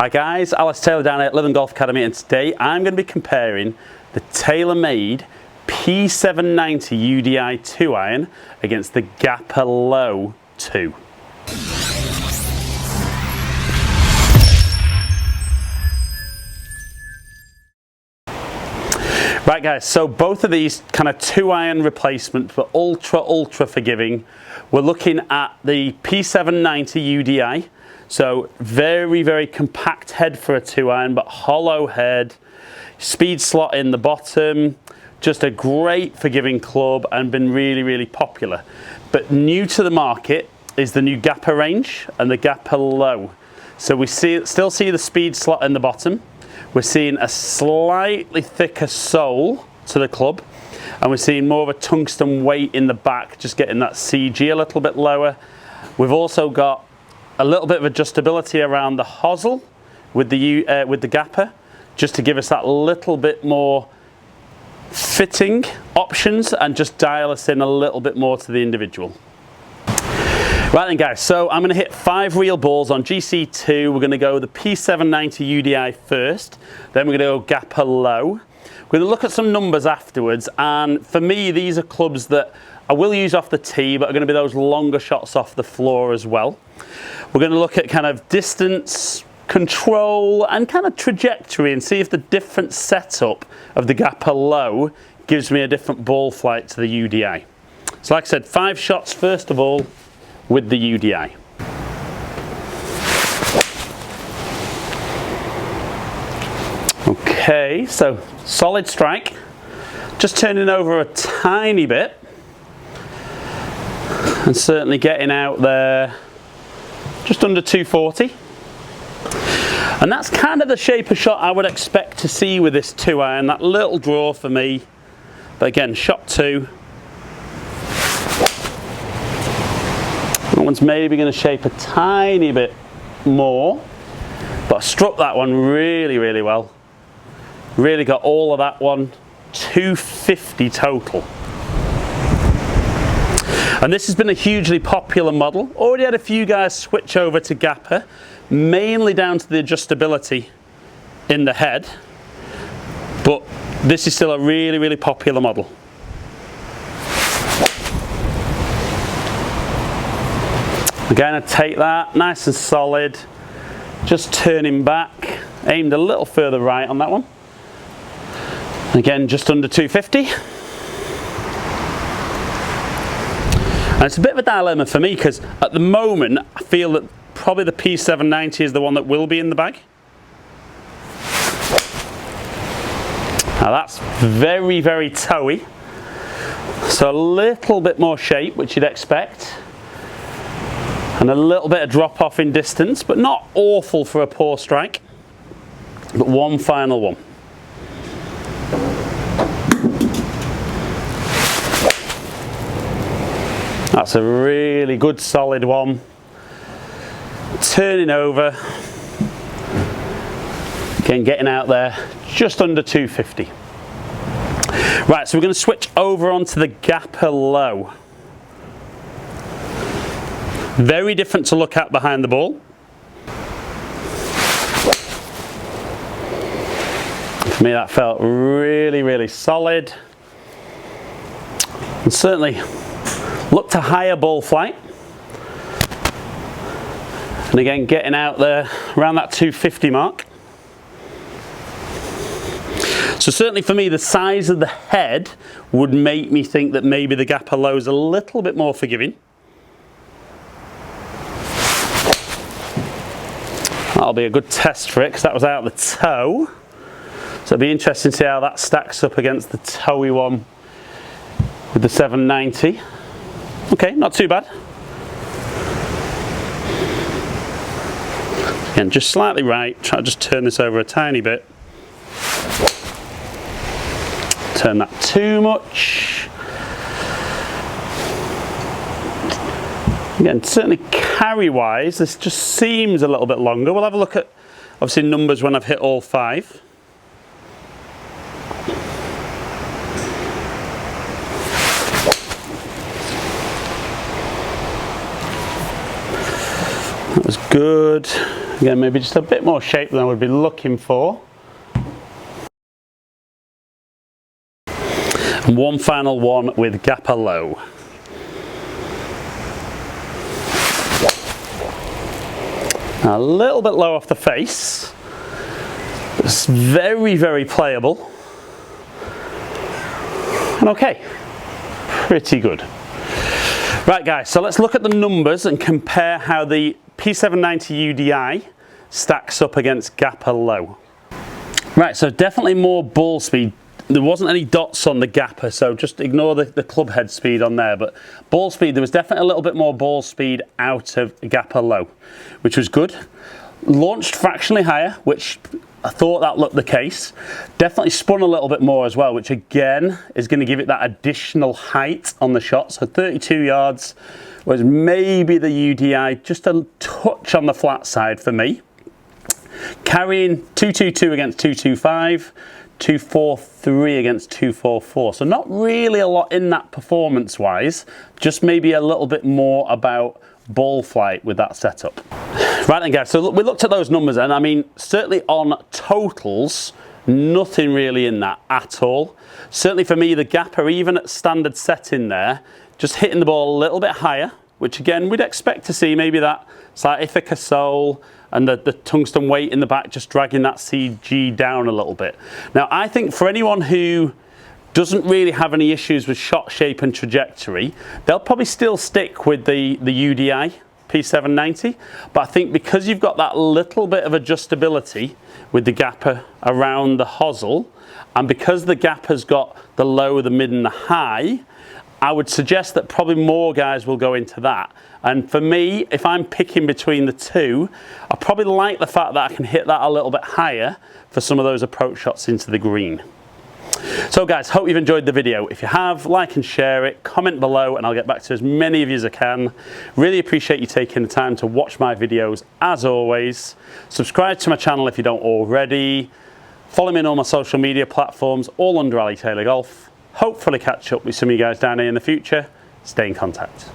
Hi guys, Alex Taylor down at Live and Golf Academy, and today I'm going to be comparing the TaylorMade P790 UDi 2-iron against the GAPR Lo 2. Right guys, so both of these kind of 2-iron replacements were ultra forgiving. We're looking at the P790 UDi. So very compact head for a 2-iron, but hollow head, speed slot in the bottom, just a great forgiving club and been really popular. But new to the market is the new GAPR range and the GAPR Lo. So we still see the speed slot in the bottom. We're seeing a slightly thicker sole to the club, and we're seeing more of a tungsten weight in the back, just getting that CG a little bit lower. We've also got a little bit of adjustability around the hosel with the GAPR, just to give us that little bit more fitting options and just dial us in a little bit more to the individual. Right then guys, so I'm going to hit 5 real balls on GC2. We're going to go the P790 UDi first, then we're going to go GAPR Lo. We're going to look at some numbers afterwards, and for me these are clubs that I will use off the tee, but are going to be those longer shots off the floor as well. We're going to look at kind of distance, control and kind of trajectory and see if the different setup of the GAPR Lo gives me a different ball flight to the UDi. So like I said, 5 shots first of all with the UDi. Okay, so solid strike, just turning over a tiny bit and certainly getting out there just under 240. And that's kind of the shape of shot I would expect to see with this 2-iron, that little draw for me. But again, shot 2. That one's maybe going to shape a tiny bit more, but I struck that one really well. Really got all of that one, 250 total. And this has been a hugely popular model. Already had a few guys switch over to GAPR, mainly down to the adjustability in the head, but this is still a really popular model. Again, I take that nice and solid, just turning back, aimed a little further right on that one. Again, just under 250. And it's a bit of a dilemma for me because at the moment I feel that probably the P790 is the one that will be in the bag. Now that's very toey, so a little bit more shape, which you'd expect, and a little bit of drop off in distance, but not awful for a poor strike. But one final one. That's a really good solid one. Turning over. Again, getting out there just under 250. Right, so we're going to switch over onto the GAPR Lo. Very different to look at behind the ball. For me that felt really solid. And certainly looked a higher ball flight, and again getting out there around that 250 mark. So certainly for me the size of the head would make me think that maybe the GAPR Lo is a little bit more forgiving. That'll be a good test for it because that was out of the toe, so it'll be interesting to see how that stacks up against the toey one with the 790. Okay, not too bad. Again, just slightly right. Try to just turn this over a tiny bit. Turn that too much. Again, certainly carry-wise, this just seems a little bit longer. We'll have a look at, obviously, numbers when I've hit all 5. That was good. Again, maybe just a bit more shape than I would be looking for. And one final one with GAPR Lo. A little bit low off the face. It's very, very playable. And okay, pretty good. Right guys, so let's look at the numbers and compare how the P790 UDi stacks up against GAPR Lo. Right, so definitely more ball speed. There wasn't any dots on the GAPR, so just ignore the club head speed on there, but ball speed, there was definitely a little bit more ball speed out of GAPR Lo, which was good. Launched fractionally higher, which I thought that looked the case. Definitely spun a little bit more as well, which again is going to give it that additional height on the shot. So 32 yards was maybe the UDi just a touch on the flat side for me. Carrying 222 against 225, 243 against 244. So not really a lot in that performance wise, just maybe a little bit more about ball flight with that setup. Right then guys, so we looked at those numbers and I mean certainly on totals nothing really in that at all. Certainly for me the GAPR, even at standard setting there, just hitting the ball a little bit higher, which again we'd expect to see maybe that slight Ithaca sole and the tungsten weight in the back just dragging that CG down a little bit. Now I think for anyone who doesn't really have any issues with shot shape and trajectory, they'll probably still stick with the UDi P790, but I think because you've got that little bit of adjustability with the GAPR around the hosel, and because the GAPR's got the low, the mid and the high, I would suggest that probably more guys will go into that. And for me, if I'm picking between the two, I probably like the fact that I can hit that a little bit higher for some of those approach shots into the green. So guys, hope you've enjoyed the video. If you have, like and share it, comment below and I'll get back to as many of you as I can. Really appreciate you taking the time to watch my videos as always. Subscribe to my channel if you don't already. Follow me on all my social media platforms, all under Ali Taylor Golf. Hopefully catch up with some of you guys down here in the future. Stay in contact.